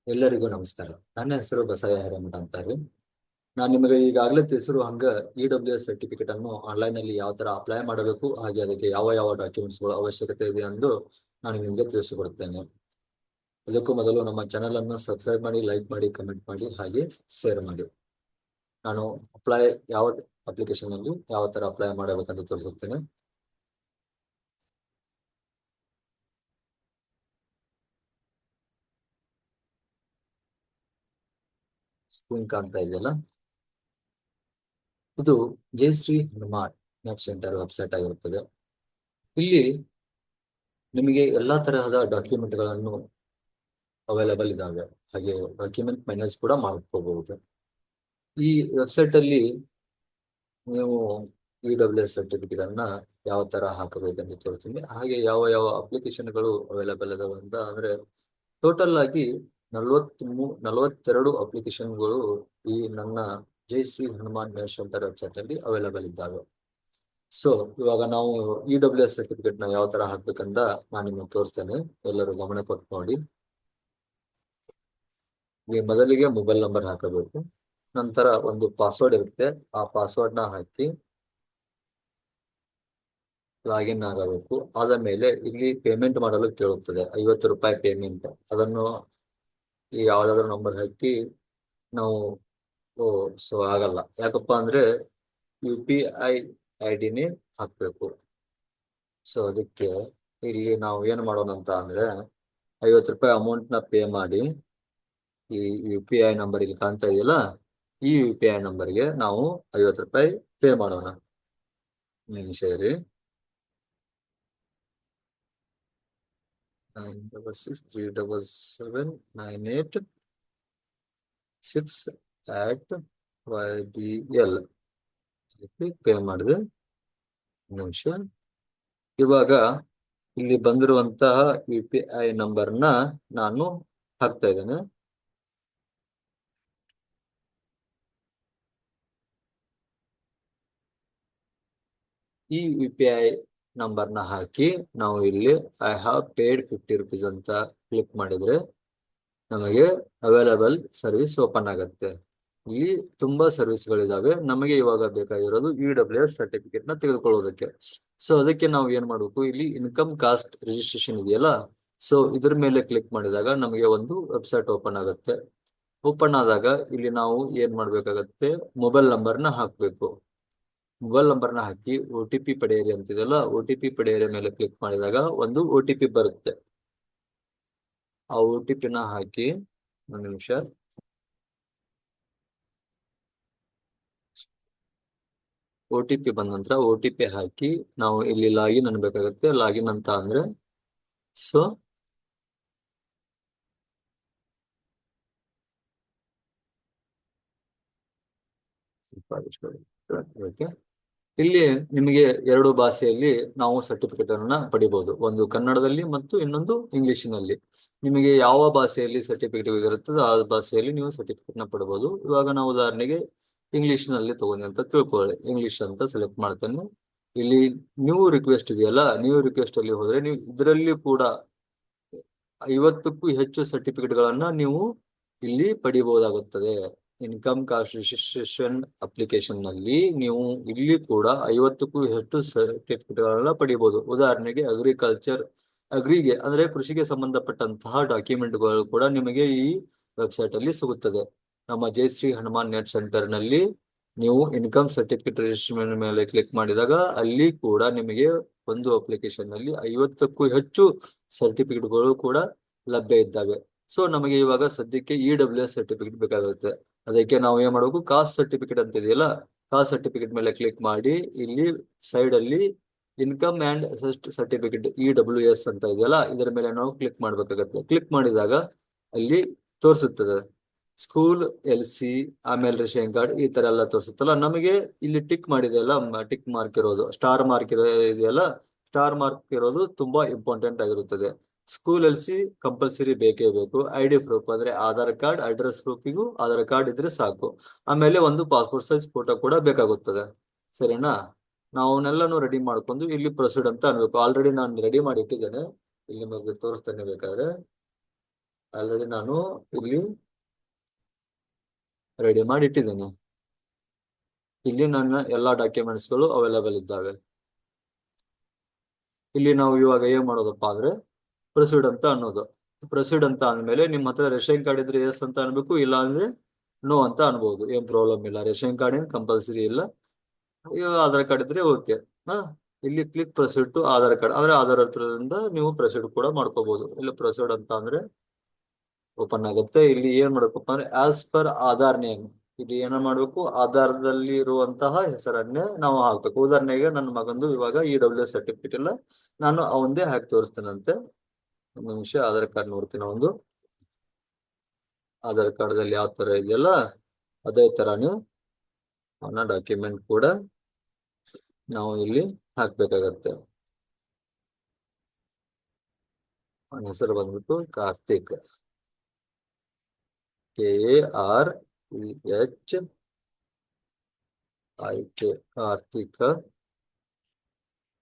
ಎಲ್ಲರಿಗೂ ನಮಸ್ಕಾರ. ನನ್ನ ಹೆಸರು ಬಸಯ್ಯ ಹಿರೇಮಠ ಅಂತಾರೆ. ನಾನು ನಿಮಗೆ ಈಗಾಗಲೇ ತಿಳಿಸಿರುವ ಹಂಗ EWS ಸರ್ಟಿಫಿಕೇಟ್ ಅನ್ನು ಆನ್ಲೈನ್ ಅಲ್ಲಿ ಯಾವ ತರ ಅಪ್ಲೈ ಮಾಡಬೇಕು, ಹಾಗೆ ಅದಕ್ಕೆ ಯಾವ ಯಾವ ಡಾಕ್ಯುಮೆಂಟ್ಸ್ ಗಳು ಅವಶ್ಯಕತೆ ಇದೆ ಎಂದು ನಾನು ನಿಮಗೆ ತಿಳಿಸಿಕೊಡುತ್ತೇನೆ. ಅದಕ್ಕೂ ಮೊದಲು ನಮ್ಮ ಚಾನೆಲ್ ಅನ್ನು ಸಬ್ಸ್ಕ್ರೈಬ್ ಮಾಡಿ, ಲೈಕ್ ಮಾಡಿ, ಕಮೆಂಟ್ ಮಾಡಿ, ಹಾಗೆ ಶೇರ್ ಮಾಡಿ. ನಾನು ಯಾವ ಅಪ್ಲಿಕೇಶನ್ ಅಲ್ಲಿ ಯಾವ ತರ ಅಪ್ಲೈ ಮಾಡಬೇಕಂತ ತೋರಿಸುತ್ತೇನೆ. ಸ್ಕ್ರೀನ್ ಕಾಣ್ತಾ ಇದೆಯಲ್ಲ, ಇದು Jayashree Hanuman net centre website ಆಗಿರುತ್ತದೆ. ಇಲ್ಲಿ ನಿಮಗೆ ಎಲ್ಲಾ ತರಹದ ಡಾಕ್ಯುಮೆಂಟ್ ಗಳನ್ನು ಅವೈಲೇಬಲ್ ಇದಾವೆ, ಹಾಗೆ ಡಾಕ್ಯುಮೆಂಟ್ ಮ್ಯಾನೇಜ್ ಕೂಡ ಮಾಡ್ಕೋಬಹುದು. ಈ ವೆಬ್ಸೈಟ್ ಅಲ್ಲಿ ನೀವು EWS ಸರ್ಟಿಫಿಕೇಟ್ ಅನ್ನ ಯಾವ ತರ ಹಾಕಬೇಕಂತ ತೋರಿಸ್ತೀನಿ. ಹಾಗೆ ಯಾವ ಯಾವ ಅಪ್ಲಿಕೇಶನ್ಗಳು ಅವೈಲೇಬಲ್ ಇದಾವೆ ಅಂತ ಅಂದ್ರೆ, ಟೋಟಲ್ ಆಗಿ 42 ಅಪ್ಲಿಕೇಶನ್ಗಳು ಈ ನನ್ನ Jayashree Hanuman net centre website ಅಲ್ಲಿ ಅವೈಲೇಬಲ್ ಇದ್ದಾವೆ. ಸೊ ಇವಾಗ ನಾವು EWS ಸರ್ಟಿಫಿಕೇಟ್ ನ ಯಾವ ತರ ಹಾಕ್ಬೇಕಂತ ನಾನು ನಿಮಗೆ ತೋರಿಸ್ತೇನೆ. ಎಲ್ಲರೂ ಗಮನ ಕೊಟ್ಟು ನೋಡಿ. ಮೊದಲಿಗೆ ಮೊಬೈಲ್ ನಂಬರ್ ಹಾಕಬೇಕು. ನಂತರ ಒಂದು ಪಾಸ್ವರ್ಡ್ ಇರುತ್ತೆ, ಆ ಪಾಸ್ವರ್ಡ್ ನ ಹಾಕಿ ಲಾಗಿನ್ ಆಗಬೇಕು. ಆದ ಮೇಲೆ ಇಲ್ಲಿ ಪೇಮೆಂಟ್ ಮಾಡಲು ಕೇಳುತ್ತದೆ, 50 ರೂಪಾಯಿ ಪೇಮೆಂಟ್. ಅದನ್ನು ಈ ಯಾವ್ದಾದ್ರು ನಂಬರ್ ಹಾಕಿ ನಾವು ಸೊ ಆಗಲ್ಲ. ಯಾಕಪ್ಪ ಅಂದ್ರೆ UPI ID ಹಾಕ್ಬೇಕು. ಸೊ ಅದಕ್ಕೆ ಇಲ್ಲಿ ನಾವು ಏನ್ ಮಾಡೋಣ ಅಂತ ಅಂದ್ರೆ, 50 ರೂಪಾಯಿ ಅಮೌಂಟ್ ನ ಪೇ ಮಾಡಿ, ಈ UPI ನಂಬರ್ ಇಲ್ಲಿ ಕಾಣ್ತಾ ಇದೆಯಲ್ಲ, ಈ UPI ನಂಬರ್ಗೆ ನಾವು 50 ರೂಪಾಯಿ ಪೇ ಮಾಡೋಣ. ನಿಮಿಷ ಇರಿ. 96379868YBL ಪೇ ಮಾಡಿದೆ. ನಿಮಿಷ. ಇವಾಗ ಇಲ್ಲಿ ಬಂದಿರುವಂತಹ UPI ನಂಬರ್ನ ನಾನು ಹಾಕ್ತಾ ಇದ್ದೇನೆ. ಈ UPI ನಂಬರ್ನ ಹಾಕಿ ನಾವು ಇಲ್ಲಿ ಐ ಹ್ಯಾವ್ ಪೇಡ್ 50 ರೂಪೀಸ್ ಅಂತ ಕ್ಲಿಕ್ ಮಾಡಿದ್ರೆ ನಮಗೆ ಅವೈಲೇಬಲ್ ಸರ್ವಿಸ್ ಓಪನ್ ಆಗುತ್ತೆ. ಇಲ್ಲಿ ತುಂಬಾ ಸರ್ವಿಸ್ಗಳಿದಾವೆ. ನಮಗೆ ಇವಾಗ ಬೇಕಾಗಿರೋದು EWS ಸರ್ಟಿಫಿಕೇಟ್ ನ ತೆಗೆದುಕೊಳ್ಳೋದಕ್ಕೆ. ಸೊ ಅದಕ್ಕೆ ನಾವು ಏನ್ ಮಾಡ್ಬೇಕು, ಇಲ್ಲಿ ಇನ್ಕಮ್ ಕಾಸ್ಟ್ ರಿಜಿಸ್ಟ್ರೇಷನ್ ಇದೆಯಲ್ಲ, ಸೊ ಇದ್ರ ಮೇಲೆ ಕ್ಲಿಕ್ ಮಾಡಿದಾಗ ನಮಗೆ ಒಂದು ವೆಬ್ಸೈಟ್ ಓಪನ್ ಆಗುತ್ತೆ. ಓಪನ್ ಆದಾಗ ಇಲ್ಲಿ ನಾವು ಏನ್ ಮಾಡ್ಬೇಕಾಗತ್ತೆ, ಮೊಬೈಲ್ ನಂಬರ್ನ ಹಾಕ್ಬೇಕು. ಮೊಬೈಲ್ ನಂಬರ್ನ ಹಾಕಿ OTP ಪಡೆಯಿರಿ ಅಂತಿದೆಯಲ್ಲ, OTP ಪಡೆಯಿರಿ ಮೇಲೆ ಕ್ಲಿಕ್ ಮಾಡಿದಾಗ ಒಂದು OTP ಬರುತ್ತೆ. ಆ OTP ನ ಹಾಕಿ ಒಂದು ನಿಮಿಷ. OTP ಬಂದ ನಂತರ OTP ಹಾಕಿ ನಾವು ಇಲ್ಲಿ ಲಾಗಿನ್ ಅನ್ಬೇಕಾಗತ್ತೆ. ಲಾಗಿನ್ ಅಂತ ಅಂದ್ರೆ ಸೊ ಇಲ್ಲಿ ನಿಮಗೆ 2 ಭಾಷೆಯಲ್ಲಿ ನಾವು ಸರ್ಟಿಫಿಕೇಟ್ ಅನ್ನ ಪಡಿಬಹುದು, ಒಂದು ಕನ್ನಡದಲ್ಲಿ ಮತ್ತು ಇನ್ನೊಂದು ಇಂಗ್ಲಿಷಿನಲ್ಲಿ. ನಿಮಗೆ ಯಾವ ಭಾಷೆಯಲ್ಲಿ ಸರ್ಟಿಫಿಕೇಟ್ ಇರುತ್ತದೆ ಆ ಭಾಷೆಯಲ್ಲಿ ನೀವು ಸರ್ಟಿಫಿಕೇಟ್ ನ ಪಡಬಹುದು. ಇವಾಗ ನಾವು ಉದಾಹರಣೆಗೆ ಇಂಗ್ಲಿಷ್ ನಲ್ಲಿ ತಗೊಂಡಿ ಅಂತ ತಿಳ್ಕೊಳ್ಳಿ. ಇಂಗ್ಲಿಷ್ ಅಂತ ಸೆಲೆಕ್ಟ್ ಮಾಡ್ತೇನೆ. ಇಲ್ಲಿ ನ್ಯೂ ರಿಕ್ವೆಸ್ಟ್ ಇದೆಯಲ್ಲ, ನ್ಯೂ ರಿಕ್ವೆಸ್ಟ್ ಅಲ್ಲಿ ಹೋದ್ರೆ ನೀವು ಇದರಲ್ಲಿ ಕೂಡ 50ಕ್ಕೂ ಹೆಚ್ಚು ಸರ್ಟಿಫಿಕೇಟ್ ಗಳನ್ನ ನೀವು ಇಲ್ಲಿ ಪಡಿಬಹುದಾಗುತ್ತದೆ. ಇನ್ಕಮ್ ಕಾಸ್ಟ್ ರಿಜಿಸ್ಟ್ರೇಷನ್ ಅಪ್ಲಿಕೇಶನ್ ನಲ್ಲಿ ನೀವು ಇಲ್ಲಿ ಕೂಡ 50ಕ್ಕೂ ಹೆಚ್ಚು ಸರ್ಟಿಫಿಕೇಟ್ ಗಳನ್ನ ಪಡಿಬಹುದು. ಉದಾಹರಣೆಗೆ ಅಗ್ರಿಗೆ ಅಂದ್ರೆ ಕೃಷಿಗೆ ಸಂಬಂಧಪಟ್ಟಂತಹ ಡಾಕ್ಯುಮೆಂಟ್ ಗಳು ಕೂಡ ನಿಮಗೆ ಈ ವೆಬ್ಸೈಟ್ ಅಲ್ಲಿ ಸಿಗುತ್ತದೆ. ನಮ್ಮ ಜಯಶ್ರೀ ಹನುಮಾನ್ ನೆಟ್ ಸೆಂಟರ್ ನಲ್ಲಿ ನೀವು ಇನ್ಕಮ್ ಸರ್ಟಿಫಿಕೇಟ್ ರಿಜಿಸ್ಟ್ರೇಷನ್ ಮೇಲೆ ಕ್ಲಿಕ್ ಮಾಡಿದಾಗ ಅಲ್ಲಿ ಕೂಡ ನಿಮಗೆ ಒಂದು ಅಪ್ಲಿಕೇಶನ್ ನಲ್ಲಿ 50ಕ್ಕೂ ಹೆಚ್ಚು ಸರ್ಟಿಫಿಕೇಟ್ಗಳು ಕೂಡ ಲಭ್ಯ ಇದ್ದಾವೆ. ಸೊ ನಮಗೆ ಇವಾಗ ಸದ್ಯಕ್ಕೆ EWS ಸರ್ಟಿಫಿಕೇಟ್ ಬೇಕಾಗುತ್ತೆ. ಅದಕ್ಕೆ ನಾವು ಏನ್ ಮಾಡಬೇಕು, ಕಾಸ್ಟ್ ಸರ್ಟಿಫಿಕೇಟ್ ಅಂತ ಇದೆಯಲ್ಲ, ಕಾಸ್ಟ್ ಸರ್ಟಿಫಿಕೇಟ್ ಮೇಲೆ ಕ್ಲಿಕ್ ಮಾಡಿ ಇಲ್ಲಿ ಸೈಡ್ ಅಲ್ಲಿ ಇನ್ಕಮ್ ಅಂಡ್ ಸರ್ಟಿಫಿಕೇಟ್ EWS ಅಂತ ಇದೆಯಲ್ಲ, ಇದರ ಮೇಲೆ ನಾವು ಕ್ಲಿಕ್ ಮಾಡ್ಬೇಕಾಗತ್ತೆ. ಕ್ಲಿಕ್ ಮಾಡಿದಾಗ ಅಲ್ಲಿ ತೋರಿಸುತ್ತದೆ ಸ್ಕೂಲ್, LC, ಆಮೇಲೆ ರೇಷನ್ ಕಾರ್ಡ್, ಈ ತರ ಎಲ್ಲ ತೋರಿಸುತ್ತಲ್ಲ. ನಮಗೆ ಇಲ್ಲಿ ಟಿಕ್ ಮಾಡಿದೆಯಲ್ಲ, ಟಿಕ್ ಮಾರ್ಕ್ ಇರೋದು, ಸ್ಟಾರ್ ಮಾರ್ಕ್ ಇದೆಯಲ್ಲ, ಸ್ಟಾರ್ ಮಾರ್ಕ್ ಇರೋದು ತುಂಬಾ ಇಂಪಾರ್ಟೆಂಟ್ ಆಗಿರುತ್ತದೆ. ಸ್ಕೂಲ್, LC ಕಂಪಲ್ಸರಿ ಬೇಕೇ ಬೇಕು. ID ಪ್ರೂಫ್ ಅಂದ್ರೆ ಆಧಾರ್ ಕಾರ್ಡ್, ಅಡ್ರೆಸ್ ಪ್ರೂಫಿಗೂ ಆಧಾರ್ ಕಾರ್ಡ್ ಇದ್ರೆ ಸಾಕು. ಆಮೇಲೆ ಒಂದು ಪಾಸ್ಪೋರ್ಟ್ ಸೈಜ್ ಫೋಟೋ ಕೂಡ ಬೇಕಾಗುತ್ತದೆ. ಸರಿನಾ? ನಾವನ್ನೆಲ್ಲಾನು ರೆಡಿ ಮಾಡ್ಕೊಂಡು ಇಲ್ಲಿ ಪ್ರೊಸೀಡ್ ಅಂತ ಅನ್ಬೇಕು. ಆಲ್ರೆಡಿ ನಾನು ರೆಡಿ ಮಾಡಿ ಇಟ್ಟಿದ್ದೇನೆ, ಇಲ್ಲಿ ನಿಮಗೆ ತೋರಿಸ್ತೇನೆ ಬೇಕಾದ್ರೆ. ಆಲ್ರೆಡಿ ನಾನು ಇಲ್ಲಿ ರೆಡಿ ಮಾಡಿ ಇಟ್ಟಿದ್ದೇನೆ. ಇಲ್ಲಿ ನನ್ನ ಎಲ್ಲಾ ಡಾಕ್ಯುಮೆಂಟ್ಸ್ಗಳು ಅವೈಲೇಬಲ್ ಇದ್ದಾವೆ. ಇಲ್ಲಿ ನಾವು ಇವಾಗ ಏನ್ ಮಾಡೋದಪ್ಪ ಅಂದ್ರೆ ಪ್ರೊಸೀಡ್ ಅಂತ ಅನ್ನೋದು. ಪ್ರೊಸೀಡ್ ಅಂತ ಅಂದ್ಮೇಲೆ ನಿಮ್ಮ ಹತ್ರ ರೇಷನ್ ಕಾರ್ಡ್ ಇದ್ರೆ ಎಸ್ ಅಂತ ಅನ್ಬೇಕು, ಇಲ್ಲ ಅಂದ್ರೆ ನೋ ಅಂತ ಅನ್ಬಹುದು. ಏನ್ ಪ್ರಾಬ್ಲಮ್ ಇಲ್ಲ. ರೇಷನ್ ಕಾರ್ಡ್ ಏನ್ ಕಂಪಲ್ಸರಿ ಇಲ್ಲ. ಆಧಾರ್ ಕಾರ್ಡ್ ಇದ್ರೆ ಓಕೆ. ಇಲ್ಲಿ click proceed to Aadhaar card ಅಂದ್ರೆ ಆಧಾರ್ ಹತ್ರದಿಂದ ನೀವು ಪ್ರೊಸೀಡ್ ಕೂಡ ಮಾಡ್ಕೋಬಹುದು. ಇಲ್ಲಿ ಪ್ರೊಸೀಡ್ ಅಂತ ಅಂದ್ರೆ ಓಪನ್ ಆಗುತ್ತೆ. ಇಲ್ಲಿ ಏನ್ ಮಾಡ್ಬೇಕಪ್ಪ ಅಂದ್ರೆ ಆಸ್ ಪರ್ ಆಧಾರ್ ನೇಮ್, ಇಲ್ಲಿ ಏನ ಮಾಡ್ಬೇಕು, ಆಧಾರದಲ್ಲಿ ಇರುವಂತಹ ಹೆಸರನ್ನೇ ನಾವು ಹಾಕ್ಬೇಕು. ಉದಾಹರಣೆಗೆ ನನ್ನ ಮಗಂದು ಇವಾಗ EWS ಸರ್ಟಿಫಿಕೇಟ್ ಇಲ್ಲ, ನಾನು ಅವಂದೇ ಹಾಕಿ ತೋರಿಸ್ತೇನಂತೆ. ಒಂದು ನಿಮಿಷ ಆಧಾರ್ ಕಾರ್ಡ್ ನೋಡ್ತೀನಿ. ಒಂದು ಆಧಾರ್ ಕಾರ್ಡ್ದಲ್ಲಿ ಯಾವ ತರ ಇದೆಯಲ್ಲ ಅದೇ ತರಾನೇ ಅವನ ಡಾಕ್ಯುಮೆಂಟ್ ಕೂಡ ನಾವು ಇಲ್ಲಿ ಹಾಕ್ಬೇಕಾಗತ್ತೆ. ಅವನ ಹೆಸರು ಬಂದ್ಬಿಟ್ಟು ಕಾರ್ತಿಕ್, KARTHIK, ಕಾರ್ತಿಕ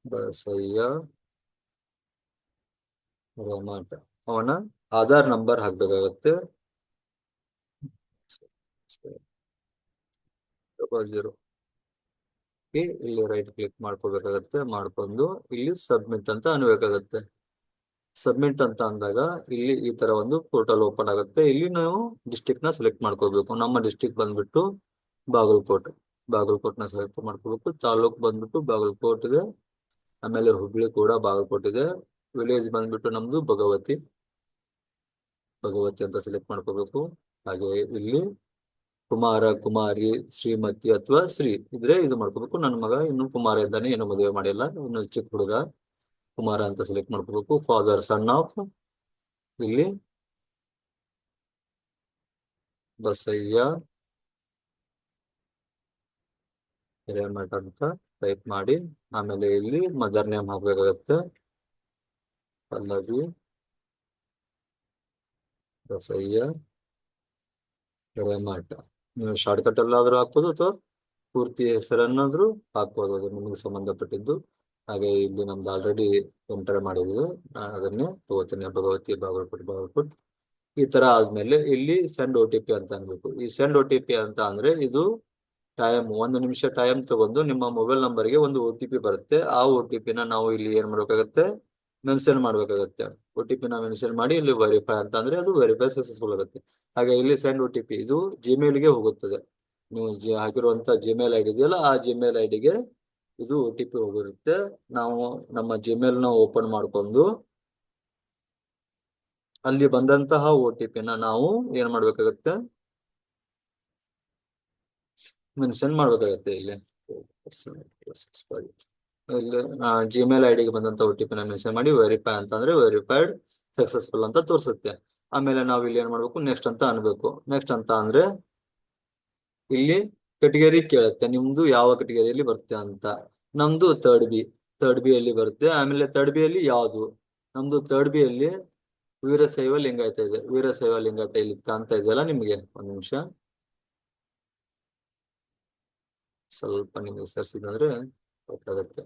ಬಸಯ್ಯ ರಮಾಟ. ಅವನ ಆಧಾರ್ ನಂಬರ್ ಹಾಕ್ಬೇಕಾಗತ್ತೆ. 0. ಇಲ್ಲಿ ರೈಟ್ ಕ್ಲಿಕ್ ಮಾಡ್ಕೋಬೇಕಾಗತ್ತೆ. ಮಾಡ್ಕೊಂಡು ಇಲ್ಲಿ ಸಬ್ಮಿಟ್ ಅಂತ ಅನ್ಬೇಕಾಗತ್ತೆ. ಸಬ್ಮಿಟ್ ಅಂತ ಅಂದಾಗ ಇಲ್ಲಿ ಈ ತರ ಒಂದು ಪೋರ್ಟಲ್ ಓಪನ್ ಆಗುತ್ತೆ. ಇಲ್ಲಿ ನಾವು ಡಿಸ್ಟಿಕ್ ನ ಸೆಲೆಕ್ಟ್ ಮಾಡ್ಕೋಬೇಕು. ನಮ್ಮ ಡಿಸ್ಟಿಕ್ ಬಂದ್ಬಿಟ್ಟು ಬಾಗಲಕೋಟೆ. ಬಾಗಲಕೋಟ್ನ ಸೆಲೆಕ್ಟ್ ಮಾಡ್ಕೋಬೇಕು. ತಾಲೂಕ್ ಬಂದ್ಬಿಟ್ಟು ಬಾಗಲಕೋಟ್ ಇದೆ. ಆಮೇಲೆ ಹುಬ್ಳಿ ಕೂಡ ಬಾಗಲಕೋಟ್ ಇದೆ. ವಿಲೇಜ್ ಬಂದ್ಬಿಟ್ಟು ನಮ್ದು ಭಗವತಿ ಅಂತ ಸೆಲೆಕ್ಟ್ ಮಾಡ್ಕೋಬೇಕು. ಹಾಗೆ ಇಲ್ಲಿ ಕುಮಾರ, ಕುಮಾರಿ, ಶ್ರೀಮತಿ ಅಥವಾ ಶ್ರೀ ಇದ್ರೆ ಇದು ಮಾಡ್ಕೋಬೇಕು. ನನ್ನ ಮಗ ಇನ್ನು ಕುಮಾರ ಇದ್ದಾನೆ, ಏನು ಮದುವೆ ಮಾಡಿಲ್ಲ, ಇನ್ನು ಚಿಕ್ಕ ಹುಡುಗ. ಕುಮಾರ ಅಂತ ಸೆಲೆಕ್ಟ್ ಮಾಡ್ಕೋಬೇಕು. ಫಾದರ್ ಸನ್ ಆಫ್ ಇಲ್ಲಿ ಬಸಯ್ಯ ಹಿರೇಮಠ ಅಂತ ಟೈಪ್ ಮಾಡಿ ಆಮೇಲೆ ಇಲ್ಲಿ ಮದರ್ ನೇಮ್ ಹಾಕ್ಬೇಕಾಗತ್ತೆ. ಪಲ್ಲವಿ ಬಸಯ್ಯ ಹಿರೇಮಠ. ನೀವು ಶಾರ್ಟ್ ಕಟ್ ಎಲ್ಲಾದ್ರೂ ಹಾಕ್ಬೋದು ಅಥವಾ ಪೂರ್ತಿ ಹೆಸರನ್ನಾದ್ರೂ ಹಾಕ್ಬೋದು, ಅದು ನಿಮಗೆ ಸಂಬಂಧಪಟ್ಟಿದ್ದು. ಹಾಗೆ ಇಲ್ಲಿ ನಮ್ದು ಆಲ್ರೆಡಿ ಎಂಟರ್ ಮಾಡಿದ್ವಿ, ನಾನು ಅದನ್ನೇ ತಗೋತೀನಿ. ಭಗವತಿ ಬಾಗಲಕೋಟ್. ಈ ತರ ಆದ್ಮೇಲೆ ಇಲ್ಲಿ ಸೆಂಡ್ OTP ಅಂತ ಅನ್ಬೇಕು. ಈ ಸೆಂಡ್ OTP ಅಂತ ಅಂದ್ರೆ ಇದು ಟೈಮ್ 1 ನಿಮಿಷ ಟೈಮ್ ತಗೊಂಡು ನಿಮ್ಮ ಮೊಬೈಲ್ ನಂಬರ್ಗೆ ಒಂದು OTP ಬರುತ್ತೆ. ಆ OTP ನ ನಾವು ಇಲ್ಲಿ ಏನ್ ಮಾಡ್ಬೇಕಾಗತ್ತೆ, ಮೆನ್ಷನ್ ಮಾಡ್ಬೇಕಾಗತ್ತೆ. OTP ನ ಮೆನ್ಷನ್ ಮಾಡಿ ಇಲ್ಲಿ ವೆರಿಫೈ ಅಂತ ಅಂದ್ರೆ ಅದು ವೆರಿಫೈ ಸಕ್ಸಸ್ಫುಲ್ ಆಗುತ್ತೆ. ಹಾಗೆ ಇಲ್ಲಿ ಸೆಂಡ್ OTP ಇದು ಜಿಮೇಲ್ಗೆ ಹೋಗುತ್ತದೆ. ನೀವು ಹಾಕಿರುವಂತ ಜಿಮೇಲ್ ID ಇದೆಯಲ್ಲ, ಆ ಜಿಮೇಲ್ IDಗೆ ಇದು OTP ಹೋಗಿರುತ್ತೆ. ನಾವು ನಮ್ಮ ಜಿಮೇಲ್ ನ ಓಪನ್ ಮಾಡ್ಕೊಂಡು ಅಲ್ಲಿ ಬಂದಂತಹ OTP ನ ನಾವು ಏನ್ ಮಾಡ್ಬೇಕಾಗತ್ತೆ, ಮೆನ್ಷನ್ ಮಾಡ್ಬೇಕಾಗತ್ತೆ. ಇಲ್ಲಿ ಜಿಮೇಲ್ ಐಡಿಗೆ ಬಂದಂತ OTP ನ ಮೆನ್ಷನ್ ಮಾಡಿ ವೆರಿಫೈ ಅಂತಂದ್ರೆ ವೆರಿಫೈಡ್ ಸಕ್ಸಸ್ಫುಲ್ ಅಂತ ತೋರಿಸುತ್ತೆ. ಆಮೇಲೆ ನಾವು ಇಲ್ಲಿ ಏನ್ ಮಾಡ್ಬೇಕು, ನೆಕ್ಸ್ಟ್ ಅಂತ ಅನ್ಬೇಕು. ನೆಕ್ಸ್ಟ್ ಅಂತ ಅಂದ್ರೆ ಇಲ್ಲಿ ಕೆಟಗರಿ ಕೇಳುತ್ತೆ, ನಿಮ್ದು ಯಾವ ಕೆಟಗರಿಯಲ್ಲಿ ಬರುತ್ತೆ ಅಂತ. ನಮ್ದು ಥರ್ಡ್ ಬಿ ಅಲ್ಲಿ ಬರುತ್ತೆ. ಆಮೇಲೆ ಥರ್ಡ್ ಬಿ ಅಲ್ಲಿ ಯಾವುದು, ನಮ್ದು ಥರ್ಡ್ ಬಿ ಅಲ್ಲಿ ವೀರಶೈವ ಲಿಂಗಾಯತ ಇದೆ. ವೀರಶೈವ ಲಿಂಗಾಯತ ಇಲ್ಲಿ ಕಾಣ್ತಾ ಇದೆಯಲ್ಲ ನಿಮ್ಗೆ, ಒಂದ್ ನಿಮಿಷ ಸ್ವಲ್ಪ ನಿಮ್ಗೆ ಸರ್ಸಿದ್ರೆ ಗೊತ್ತಾಗತ್ತೆ.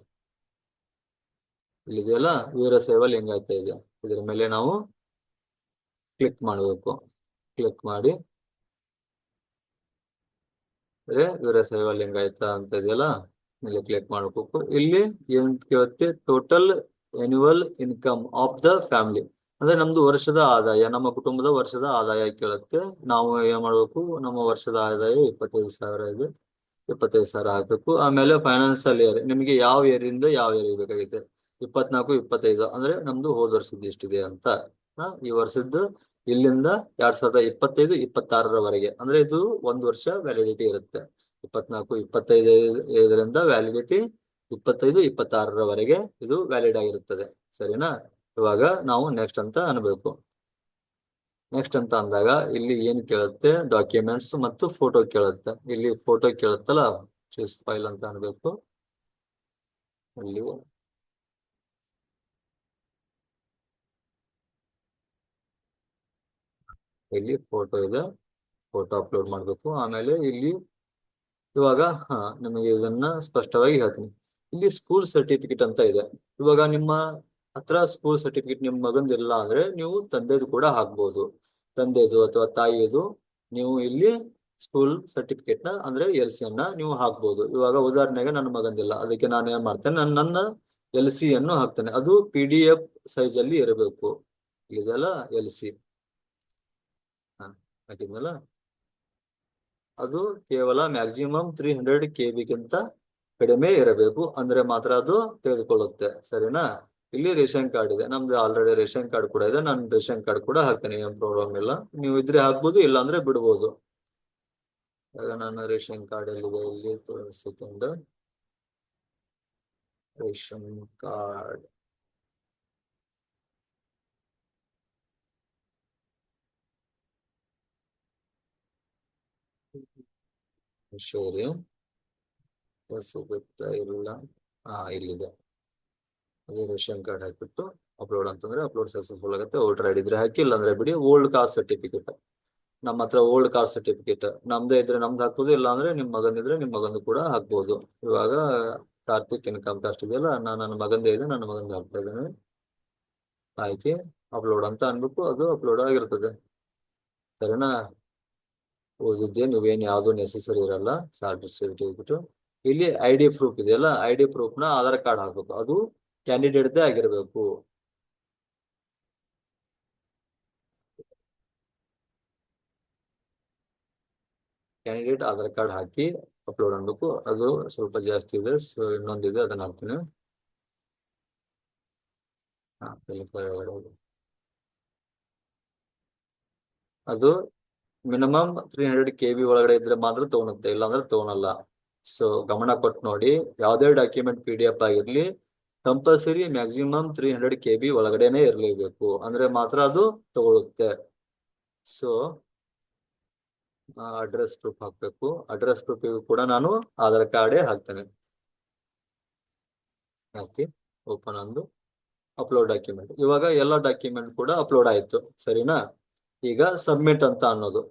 ಇಲ್ಲಿದೆಯಲ್ಲ ವೀರಶೈವ ಲಿಂಗಾಯತ ಇದೆ, ಇದರ ಮೇಲೆ ನಾವು ಕ್ಲಿಕ್ ಮಾಡಬೇಕು. ಕ್ಲಿಕ್ ಮಾಡಿ ವೀರಶೈವ ಲಿಂಗಾಯತ ಅಂತ ಇದೆಯಲ್ಲ, ಇಲ್ಲಿ ಕ್ಲಿಕ್ ಮಾಡಬೇಕು. ಇಲ್ಲಿ ಏನ್ ಕೇಳುತ್ತೆ, total annual income of the family ಅಂದ್ರೆ ನಮ್ದು ವರ್ಷದ ಆದಾಯ, ನಮ್ಮ ಕುಟುಂಬದ ವರ್ಷದ ಆದಾಯ ಕೇಳುತ್ತೆ. ನಾವು ಏನ್ ಮಾಡ್ಬೇಕು, ನಮ್ಮ ವರ್ಷದ ಆದಾಯ 25,000 ಇದೆ, 25,000 ಹಾಕ್ಬೇಕು. ಆಮೇಲೆ ಫೈನಾನ್ಸಿಯಲ್ ಇಯರ್ ನಿಮಗೆ ಯಾವ ಇಯರ್ ಇಂದ ಯಾವ ಇಯರ್ ಬೇಕಾಗಿದೆ, 24, 25 ಅಂದ್ರೆ ನಮ್ದು ಹೋದ ವರ್ಷದ್ದು ಎಷ್ಟಿದೆ ಅಂತ. ಈ ವರ್ಷದ್ದು ಇಲ್ಲಿಂದ 2025, 26ರವರೆಗೆ ಅಂದ್ರೆ ಇದು 1 ವರ್ಷ ವ್ಯಾಲಿಡಿಟಿ ಇರುತ್ತೆ. 24, 25 ವ್ಯಾಲಿಡಿಟಿ 25, 26ರವರೆಗೆ ಇದು ವ್ಯಾಲಿಡ್ ಆಗಿರುತ್ತದೆ. ಸರಿನಾ? ಇವಾಗ ನಾವು ನೆಕ್ಸ್ಟ್ ಅಂತ ಅನ್ಬೇಕು. ನೆಕ್ಸ್ಟ್ ಅಂತ ಅಂದಾಗ ಇಲ್ಲಿ ಏನ್ ಕೇಳುತ್ತೆ, ಡಾಕ್ಯುಮೆಂಟ್ಸ್ ಮತ್ತು ಫೋಟೋ ಕೇಳುತ್ತೆ. ಇಲ್ಲಿ ಫೋಟೋ ಕೇಳುತ್ತಲ್ಲ, ಚೂಸ್ ಫೈಲ್ ಅಂತ ಅನ್ಬೇಕು. ಇಲ್ಲಿ ಫೋಟೋ ಇದೆ, ಫೋಟೋ ಅಪ್ಲೋಡ್ ಮಾಡ್ಬೇಕು. ಆಮೇಲೆ ಇಲ್ಲಿ ಇವಾಗ ನಿಮಗೆ ಇದನ್ನ ಸ್ಪಷ್ಟವಾಗಿ ಹೇಳ್ತೀನಿ. ಇಲ್ಲಿ ಸ್ಕೂಲ್ ಸರ್ಟಿಫಿಕೇಟ್ ಅಂತ ಇದೆ. ಇವಾಗ ನಿಮ್ಮ ಹತ್ರ ಸ್ಕೂಲ್ ಸರ್ಟಿಫಿಕೇಟ್ ನಿಮ್ ಮಗಂದಿಲ್ಲ ಅಂದ್ರೆ ನೀವು ತಂದೆದು ಕೂಡ ಹಾಕ್ಬೋದು. ತಂದೆದು ಅಥವಾ ತಾಯಿಯದು ನೀವು ಇಲ್ಲಿ ಸ್ಕೂಲ್ ಸರ್ಟಿಫಿಕೇಟ್ ನ ಅಂದ್ರೆ ಎಲ್ ಸಿ ಅನ್ನ ನೀವು ಹಾಕ್ಬೋದು. ಇವಾಗ ಉದಾಹರಣೆಗೆ ನನ್ನ ಮಗಂದಿಲ್ಲ, ಅದಕ್ಕೆ ನಾನು ಏನ್ ಮಾಡ್ತೇನೆ, ನನ್ನ ಎಲ್ ಸಿ ಅನ್ನು ಹಾಕ್ತೇನೆ. ಅದು PDF ಸೈಜ್ ಅಲ್ಲಿ ಇರಬೇಕು. ಇದೆಲ್ಲ ಎಲ್ ಸಿ ಹಾಕಿದ್ನಲ್ಲ, ಅದು ಕೇವಲ ಮ್ಯಾಕ್ಸಿಮಮ್ 300 KB ಕಡಿಮೆ ಇರಬೇಕು, ಅಂದ್ರೆ ಮಾತ್ರ ಅದು ತೆಗೆದುಕೊಳ್ಳುತ್ತೆ. ಸರಿನಾ? ಇಲ್ಲಿ ರೇಷನ್ ಕಾರ್ಡ್ ಇದೆ, ನಮ್ದು ಆಲ್ರೆಡಿ ರೇಷನ್ ಕಾರ್ಡ್ ಕೂಡ ಇದೆ. ನಾನು ರೇಷನ್ ಕಾರ್ಡ್ ಕೂಡ ಹಾಕ್ತೇನೆ, ಏನ್ ಪ್ರಾಬ್ಲಮ್ ಇಲ್ಲ. ನೀವು ಇದ್ರೆ ಹಾಕ್ಬೋದು, ಇಲ್ಲ ಅಂದ್ರೆ ಬಿಡ್ಬೋದು. ಈಗ ನನ್ನ ರೇಷನ್ ಕಾರ್ಡ್ ಎಲ್ಲಿದೆ, ಇಲ್ಲಿ ಸೆಕೆಂಡ್ ರೇಷನ್ ಕಾರ್ಡ್. ಸರಿ, ಸಿಗುತ್ತಾ ಇಲ್ಲ? ಇಲ್ಲಿದೆ. ಅದೇ ರೇಷನ್ ಕಾರ್ಡ್ ಹಾಕ್ಬಿಟ್ಟು ಅಪ್ಲೋಡ್ ಅಂತಂದ್ರೆ ಅಪ್ಲೋಡ್ ಸಕ್ಸಸ್ಫುಲ್ ಆಗುತ್ತೆ. ವೋಟರ್ ಐಡಿ ಇದ್ರೆ ಹಾಕಿ, ಇಲ್ಲಾಂದ್ರೆ ಬಿಡಿ. ಓಲ್ಡ್ ಕಾಸ್ಟ್ ಸರ್ಟಿಫಿಕೇಟ್, ನಮ್ಮ ಹತ್ರ ಓಲ್ಡ್ ಕಾಸ್ಟ್ ಸರ್ಟಿಫಿಕೇಟ್ ನಮ್ದೇ ಇದ್ರೆ ನಮ್ದು ಹಾಕ್ಬೋದು, ಇಲ್ಲ ಅಂದ್ರೆ ನಿಮ್ ಮಗನ್ ಇದ್ರೆ ನಿಮ್ ಮಗಂದು ಕೂಡ ಹಾಕ್ಬೋದು. ಇವಾಗ ಕಾರ್ತಿಕ್ ಇನ್ಕಮ್ ಕಾಸ್ಟ್ ಇದೆಯಲ್ಲ, ನನ್ನ ಮಗಂದೇ ಇದೆ, ನನ್ನ ಮಗಂದು ಹಾಕ್ತಾ ಇದ್ದೇನೆ. ಆಯ್ಕೆ ಅಪ್ಲೋಡ್ ಅಂತ ಅನ್ಬಿಟ್ಟು ಅದು ಅಪ್ಲೋಡ್ ಆಗಿರ್ತದೆ. ಸರಿನಾ? ಓದಿದ್ದೆ ನೀವೇನ್ ಯಾವ್ದು ನೆಸೆಸರಿ ಇರಲ್ಲ. ಸರ್ಟಿಫಿಕೇಟ್ ಇಲ್ಲಿ ID ಪ್ರೂಫ್ ಇದೆಯಲ್ಲ, ID ಪ್ರೂಫ್ ನ ಆಧಾರ್ ಕಾರ್ಡ್ ಹಾಕ್ಬೇಕು. ಅದು ಕ್ಯಾಂಡಿಡೇಟ್ದೇ ಆಗಿರ್ಬೇಕು. ಕ್ಯಾಂಡಿಡೇಟ್ ಆಧಾರ್ ಕಾರ್ಡ್ ಹಾಕಿ ಅಪ್ಲೋಡ್ ಅನ್ಬೇಕು. ಅದು ಸ್ವಲ್ಪ ಜಾಸ್ತಿ ಇದೆ, ಸೊ ಇನ್ನೊಂದಿದೆ, ಅದನ್ನ ಹಾಕ್ತೀನಿ. ಅದು ಮಿನಿಮಮ್ 300 KB ಒಳಗಡೆ ಇದ್ರೆ ಮಾತ್ರ ತಗೊಳುತ್ತೆ, ಇಲ್ಲಾಂದ್ರೆ ತಗೊಳಲ್ಲ. ಸೊ ಗಮನ ಕೊಟ್ಟು ನೋಡಿ, ಯಾವ್ದೇ ಡಾಕ್ಯುಮೆಂಟ್ PDF ಆಗಿರ್ಲಿ, ಕಂಪಲ್ಸರಿ ಮ್ಯಾಕ್ಸಿಮಮ್ 300 KB ಒಳಗಡೆನೆ ಇರ್ಲೇಬೇಕು, ಅಂದ್ರೆ ಮಾತ್ರ ಅದು ತಗೊಳುತ್ತೆ. ಸೊ ಅಡ್ರೆಸ್ ಪ್ರೂಫ್ ಹಾಕ್ಬೇಕು. ಅಡ್ರೆಸ್ ಪ್ರೂಫ್ ಕೂಡ ನಾನು ಆಧಾರ್ ಕಾರ್ಡೇ ಹಾಕ್ತೇನೆ. ಹಾಕಿ ಓಪನ್ ಅಂದು ಅಪ್ಲೋಡ್ ಡಾಕ್ಯುಮೆಂಟ್. ಇವಾಗ ಎಲ್ಲ ಡಾಕ್ಯುಮೆಂಟ್ ಕೂಡ ಅಪ್ಲೋಡ್ ಆಯ್ತು. ಸರಿನಾ? ಈಗ ಸಬ್ಮಿಟ್ ಅಂತ ಅನ್ನೋದು.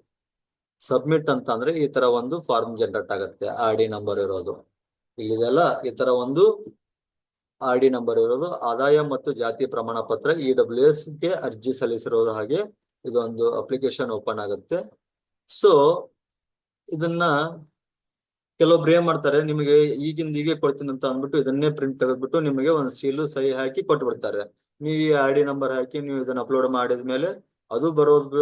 ಸಬ್ಮಿಟ್ ಅಂತ ಅಂದ್ರೆ ಈ ತರ ಒಂದು ಫಾರ್ಮ್ ಜನರೇಟ್ ಆಗುತ್ತೆ, RD ನಂಬರ್ ಇರೋದು. ಇಲ್ಲಿದೆಲ್ಲ ಈ ತರ ಒಂದು RD ನಂಬರ್ ಇರೋದು, ಆದಾಯ ಮತ್ತು ಜಾತಿ ಪ್ರಮಾಣ ಪತ್ರ EWS ಗೆ ಅರ್ಜಿ ಸಲ್ಲಿಸಿರೋದು. ಹಾಗೆ ಇದೊಂದು ಅಪ್ಲಿಕೇಶನ್ ಓಪನ್ ಆಗುತ್ತೆ. ಸೊ ಇದನ್ನ ಕೆಲವೊಬ್ರು ಏನ್ ಮಾಡ್ತಾರೆ, ನಿಮಗೆ ಈಗಿಂದ ಹೀಗೆ ಕೊಡ್ತೀನಿ ಅಂತ ಅಂದ್ಬಿಟ್ಟು ಇದನ್ನೇ ಪ್ರಿಂಟ್ ತೆಗೆದ್ಬಿಟ್ಟು ನಿಮಗೆ ಒಂದು ಸೀಲು ಸಹಿ ಹಾಕಿ ಕೊಟ್ಬಿಡ್ತಾರೆ. ನೀವು ಈ RD ನಂಬರ್ ಹಾಕಿ ನೀವು ಇದನ್ನ ಅಪ್ಲೋಡ್ ಮಾಡಿದ್ಮೇಲೆ ಅದು ಬರೋದು,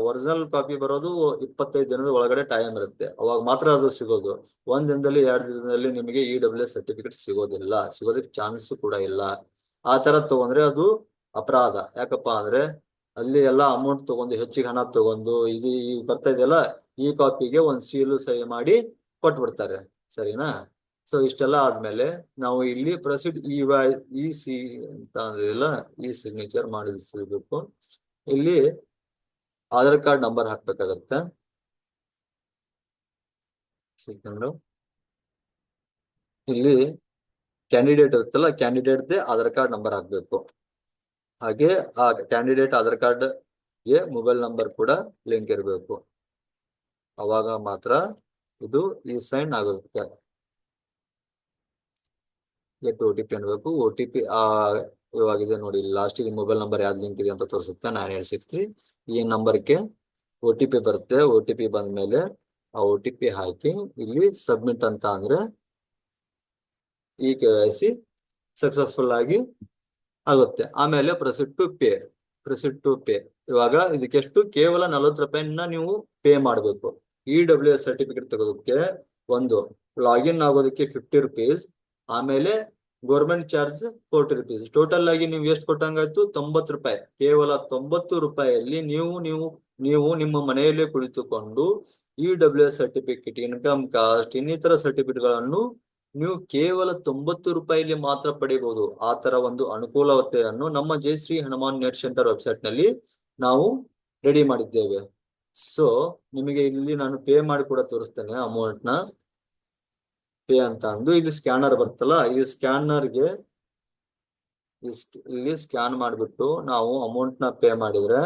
ಒರಿಜಿನಲ್ ಕಾಪಿ ಬರೋದು 25 ದಿನದ ಒಳಗಡೆ ಟೈಮ್ ಇರುತ್ತೆ. ಅವಾಗ ಮಾತ್ರ ಅದು ಸಿಗೋದು. 1 ದಿನದಲ್ಲಿ 2 ದಿನದಲ್ಲಿ ನಿಮಗೆ EWS ಸರ್ಟಿಫಿಕೇಟ್ ಸಿಗೋದಿಲ್ಲ, ಸಿಗೋದಕ್ಕೆ ಚಾನ್ಸ್ ಕೂಡ ಇಲ್ಲ. ಆ ತರ ತಗೊಂಡ್ರೆ ಅದು ಅಪರಾಧ. ಯಾಕಪ್ಪ ಅಂದ್ರೆ ಅಲ್ಲಿ ಎಲ್ಲಾ ಅಮೌಂಟ್ ತಗೊಂಡು, ಹೆಚ್ಚಿಗೆ ಹಣ ತಗೊಂಡು, ಇದು ಈಗ ಬರ್ತಾ ಇದೆಯಲ್ಲ, ಈ ಕಾಪಿಗೆ ಒಂದು ಸೀಲು ಸಹಿ ಮಾಡಿ ಕೊಟ್ಬಿಡ್ತಾರೆ. ಸರಿನಾ? ಸೊ ಇಷ್ಟೆಲ್ಲ ಆದ್ಮೇಲೆ ನಾವು ಇಲ್ಲಿ ಪ್ರೊಸೀಡ್ EC ಅಂತ ಅಂದಿಲ್ಲ, ಈ ಸಿಗ್ನೇಚರ್ ಮಾಡಿಸ್ಬೇಕು. ಇಲ್ಲಿ ಆಧಾರ್ ಕಾರ್ಡ್ ನಂಬರ್ ಹಾಕ್ಬೇಕಾಗತ್ತೆ. ಸೆಕೆಂಡ್ ಇಲ್ಲಿ ಕ್ಯಾಂಡಿಡೇಟ್ ಇರುತ್ತಲ್ಲ, ಕ್ಯಾಂಡಿಡೇಟ್ದೇ ಆಧಾರ್ ಕಾರ್ಡ್ ನಂಬರ್ ಹಾಕ್ಬೇಕು. ಹಾಗೆ ಆ ಕ್ಯಾಂಡಿಡೇಟ್ ಆಧಾರ್ ಕಾರ್ಡ್ ಗೆ ಮೊಬೈಲ್ ನಂಬರ್ ಕೂಡ ಲಿಂಕ್ ಇರಬೇಕು. ಅವಾಗ ಮಾತ್ರ ಇದು ಸೈನ್ ಆಗುತ್ತೆ. ಗೆಟ್ OTP ಅನ್ಬೇಕು. OTP ಇವಾಗಿದೆ ನೋಡಿ, ಲಾಸ್ಟಿಗೆ ಮೊಬೈಲ್ ನಂಬರ್ ಯಾವ್ದು ಲಿಂಕ್ ಇದೆ ಅಂತ ತೋರಿಸುತ್ತೆ, 9863. ಈ ನಂಬರ್ಗೆ OTP ಬರುತ್ತೆ. OTP ಬಂದ್ಮೇಲೆ ಆ OTP ಹಾಕಿ ಇಲ್ಲಿ ಸಬ್ಮಿಟ್ ಅಂತ ಅಂದ್ರೆ ಈ KYC ಸಕ್ಸಸ್ಫುಲ್ ಆಗಿ ಆಗುತ್ತೆ. ಆಮೇಲೆ ಪ್ರೊಸೀಡ್ ಟು ಪೇ. ಇವಾಗ ಇದಕ್ಕೆಷ್ಟು, ಕೇವಲ 40 ರೂಪಾಯಿನ ನೀವು ಪೇ ಮಾಡಬೇಕು. EWS ಸರ್ಟಿಫಿಕೇಟ್ ತೆಗೋದಕ್ಕೆ ಒಂದು ಲಾಗಿನ್ ಆಗೋದಕ್ಕೆ 50 ರುಪೀಸ್, ಆಮೇಲೆ ಗೌರ್ಮೆಂಟ್ ಚಾರ್ಜ್ 40 ರುಪೀಸ್. ಟೋಟಲ್ ಆಗಿ ನೀವು ಎಷ್ಟು ಕೊಟ್ಟಂಗಾಯ್ತು? 90 ರೂಪಾಯಿ. ಕೇವಲ 90 ರೂಪಾಯಿಯಲ್ಲಿ ನೀವು ನಿಮ್ಮ ಮನೆಯಲ್ಲೇ ಕುಳಿತುಕೊಂಡು EWS ಸರ್ಟಿಫಿಕೇಟ್, ಇನ್ಕಮ್ ಕಾಸ್ಟ್, ಇನ್ನಿತರ ಸರ್ಟಿಫಿಕೇಟ್ಗಳನ್ನು ನೀವು ಕೇವಲ 90 ರೂಪಾಯಿಲಿ ಮಾತ್ರ ಪಡಿಬಹುದು. ಆ ತರ ಒಂದು ಅನುಕೂಲತೆಯನ್ನು ನಮ್ಮ Jayashree Hanuman net centre website ನಲ್ಲಿ ನಾವು ರೆಡಿ ಮಾಡಿದ್ದೇವೆ. ಸೊ ನಿಮಗೆ ಇಲ್ಲಿ ನಾನು ಪೇ ಮಾಡಿ ಕೂಡ ತೋರಿಸ್ತೇನೆ ಅಮೌಂಟ್ ನ. ಪೇ ಅಂತ ಅಂದು ಇಲ್ಲಿ ಸ್ಕ್ಯಾನರ್ ಬರುತ್ತಲ್ಲ, ಈ ಸ್ಕ್ಯಾನರ್ಗೆ ಇಲ್ಲಿ ಸ್ಕ್ಯಾನ್ ಮಾಡಿಬಿಟ್ಟು ನಾವು ಅಮೌಂಟ್ ನ ಪೇ ಮಾಡಿದ್ರೆ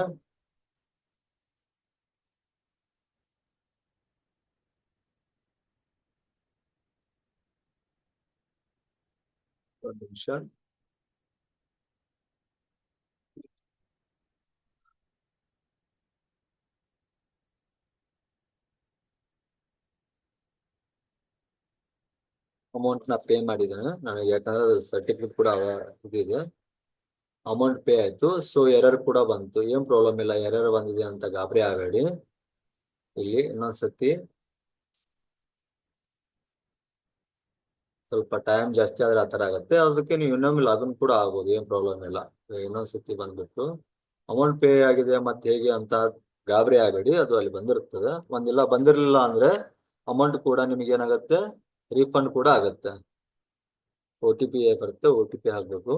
ಒಂದು ನಿಮಿಷ. ಅಮೌಂಟ್ ನ ಪೇ ಮಾಡಿದ್ದೇನೆ ನನಗೆ, ಯಾಕಂದ್ರೆ ಸರ್ಟಿಫಿಕೇಟ್ ಕೂಡ ಇದೆ. ಅಮೌಂಟ್ ಪೇ ಆಯ್ತು. ಸೊ ಎರರ್ ಕೂಡ ಬಂತು. ಏನ್ ಪ್ರಾಬ್ಲಮ್ ಇಲ್ಲ, ಎರರ್ ಬಂದಿದೆ ಅಂತ ಗಾಬರಿ ಆಗಬೇಡಿ. ಇಲ್ಲಿ ಇನ್ನೊಂದ್ಸತಿ ಸ್ವಲ್ಪ ಟೈಮ್ ಜಾಸ್ತಿ ಆದ್ರೆ ಆತರ ಆಗುತ್ತೆ. ಅದಕ್ಕೆ ನೀವು ಇನ್ನೊಮ್ಮೆ ಲಾಗಿನ್ ಕೂಡ ಆಗ್ಬೋದು, ಏನ್ ಪ್ರಾಬ್ಲಮ್ ಇಲ್ಲ. ಇನ್ನೊಂದ್ಸತಿ ಬಂದ್ಬಿಟ್ಟು ಅಮೌಂಟ್ ಪೇ ಆಗಿದೆ ಮತ್ತೆ ಹೇಗೆ ಅಂತ ಗಾಬರಿ ಆಗಬೇಡಿ, ಅದು ಅಲ್ಲಿ ಬಂದಿರ್ತದೆ. ಒಂದಿಲ್ಲ ಬಂದಿರಲಿಲ್ಲ ಅಂದ್ರೆ ಅಮೌಂಟ್ ಕೂಡ ನಿಮಗೆ ಏನಾಗುತ್ತೆ, ರೀಫಂಡ್ ಕೂಡ ಆಗುತ್ತೆ. OTP ಬರುತ್ತೆ, OTP ಹಾಕ್ಬೇಕು.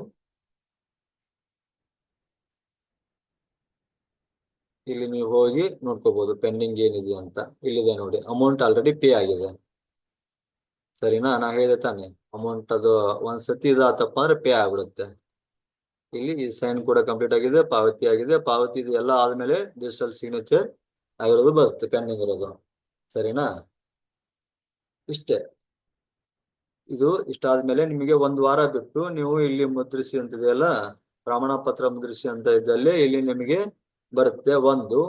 ಇಲ್ಲಿ ನೀವು ಹೋಗಿ ನೋಡ್ಕೋಬಹುದು ಪೆಂಡಿಂಗ್ ಏನಿದೆ ಅಂತ. ಇಲ್ಲಿದೆ ನೋಡಿ, ಅಮೌಂಟ್ ಆಲ್ರೆಡಿ ಪೇ ಆಗಿದೆ. ಸರಿನಾ, ನಾ ಹೇಳಿದೆ ತಾನೆ, ಅಮೌಂಟ್ ಅದು ಒಂದ್ಸತಿ ಇದಾತಪ್ಪ ಅಂದ್ರೆ ಪೇ ಆಗ್ಬಿಡುತ್ತೆ. ಇಲ್ಲಿ ಈ ಸೈನ್ ಕೂಡ ಕಂಪ್ಲೀಟ್ ಆಗಿದೆ, ಪಾವತಿ ಆಗಿದೆ. ಪಾವತಿ ಇದು ಎಲ್ಲ ಆದ್ಮೇಲೆ ಡಿಜಿಟಲ್ ಸಿಗ್ನೇಚರ್ ಆಗಿರೋದು ಬರುತ್ತೆ, ಪೆಂಡಿಂಗ್ ಇರೋದು. ಸರಿನಾ, ಇಷ್ಟೇ. ಇದು ಇಷ್ಟಾದ್ಮೇಲೆ ನಿಮಗೆ 1 ವಾರ ಬಿಟ್ಟು ನೀವು ಇಲ್ಲಿ ಮುದ್ರಿಸಿ ಅಂತಿದೆಯಲ್ಲ, ಪ್ರಮಾಣ ಪತ್ರ ಮುದ್ರಿಸಿ ಅಂತ ಇದ್ದಲ್ಲಿ ಇಲ್ಲಿ ನಿಮಗೆ ಬರುತ್ತೆ ಒಂದು.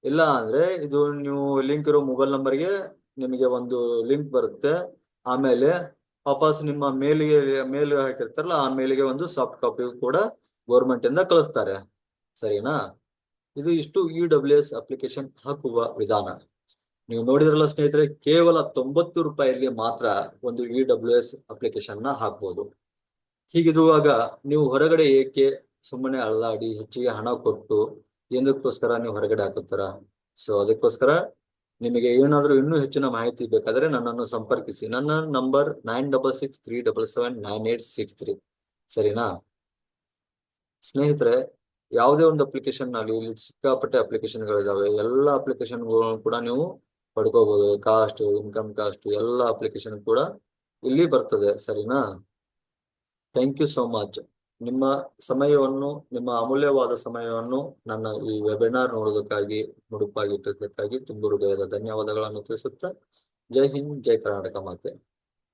ಇಲ್ಲ ಅಂದ್ರೆ ಇದು ನೀವು ಲಿಂಕ್ ಇರೋ ಮೊಬೈಲ್ ನಂಬರ್ಗೆ ನಿಮಗೆ ಒಂದು ಲಿಂಕ್ ಬರುತ್ತೆ. ಆಮೇಲೆ ವಾಪಸ್ ನಿಮ್ಮ ಮೇಲ್ ಹಾಕಿರ್ತಾರಲ್ಲ, ಆ ಮೇಲಿಗೆ ಒಂದು ಸಾಫ್ಟ್ ಕಾಪಿ ಕೂಡ ಗೌರ್ಮೆಂಟ್ ಇಂದ ಕಳಿಸ್ತಾರೆ. ಸರಿನಾ, ಇದು ಇಷ್ಟು EWS ಅಪ್ಲಿಕೇಶನ್ ಹಾಕುವ ವಿಧಾನ. ನೀವು ನೋಡಿದ್ರಲ್ಲ ಸ್ನೇಹಿತರೆ, ಕೇವಲ 90 ರೂಪಾಯಿಯಲ್ಲಿ ಮಾತ್ರ ಒಂದು EWS ಅಪ್ಲಿಕೇಶನ್ ನ ಹಾಕ್ಬೋದು. ಹೀಗಿರುವಾಗ ನೀವು ಹೊರಗಡೆ ಏಕೆ ಸುಮ್ಮನೆ ಅಳ್ಳಾಡಿ ಹೆಚ್ಚಿಗೆ ಹಣ ಕೊಟ್ಟು ಏನಕ್ಕೋಸ್ಕರ ನೀವು ಹೊರಗಡೆ ಹಾಕುತ್ತೀರಾ? ಸೊ ಅದಕ್ಕೋಸ್ಕರ ನಿಮಗೆ ಏನಾದರೂ ಇನ್ನೂ ಹೆಚ್ಚಿನ ಮಾಹಿತಿ ಬೇಕಾದರೆ ನನ್ನನ್ನು ಸಂಪರ್ಕಿಸಿ. ನನ್ನ ನಂಬರ್ 9663779863. ಸರಿನಾ ಸ್ನೇಹಿತರೆ, ಯಾವುದೇ ಒಂದು ಅಪ್ಲಿಕೇಶನ್ ನಲ್ಲಿ ಇಲ್ಲಿ ಸಿಕ್ಕಾಪಟ್ಟೆ ಅಪ್ಲಿಕೇಶನ್ಗಳಿದಾವೆ. ಎಲ್ಲ ಅಪ್ಲಿಕೇಶನ್ಗಳನ್ನು ಕೂಡ ನೀವು ಪಡ್ಕೋಬಹುದು. ಕಾಸ್ಟ್, ಇನ್ಕಮ್ ಕಾಸ್ಟ್ ಎಲ್ಲ ಅಪ್ಲಿಕೇಶನ್ ಕೂಡ ಇಲ್ಲಿ ಬರ್ತದೆ. ಸರಿನಾ, ಥ್ಯಾಂಕ್ ಯು ಸೋ ಮಚ್. ನಿಮ್ಮ ಸಮಯವನ್ನು, ನಿಮ್ಮ ಅಮೂಲ್ಯವಾದ ಸಮಯವನ್ನು ನನ್ನ ಈ ವೆಬಿನಾರ್ ನೋಡೋದಕ್ಕಾಗಿ, ಮುಡುಪಾಗಿ ಇಟ್ಟಿದ್ದಕ್ಕಾಗಿ ತುಂಬ ಹೃದಯದ ಧನ್ಯವಾದಗಳನ್ನು ತಿಳಿಸುತ್ತಾ, ಜೈ ಹಿಂದ್, ಜೈ ಕರ್ನಾಟಕ ಮಾತೆ.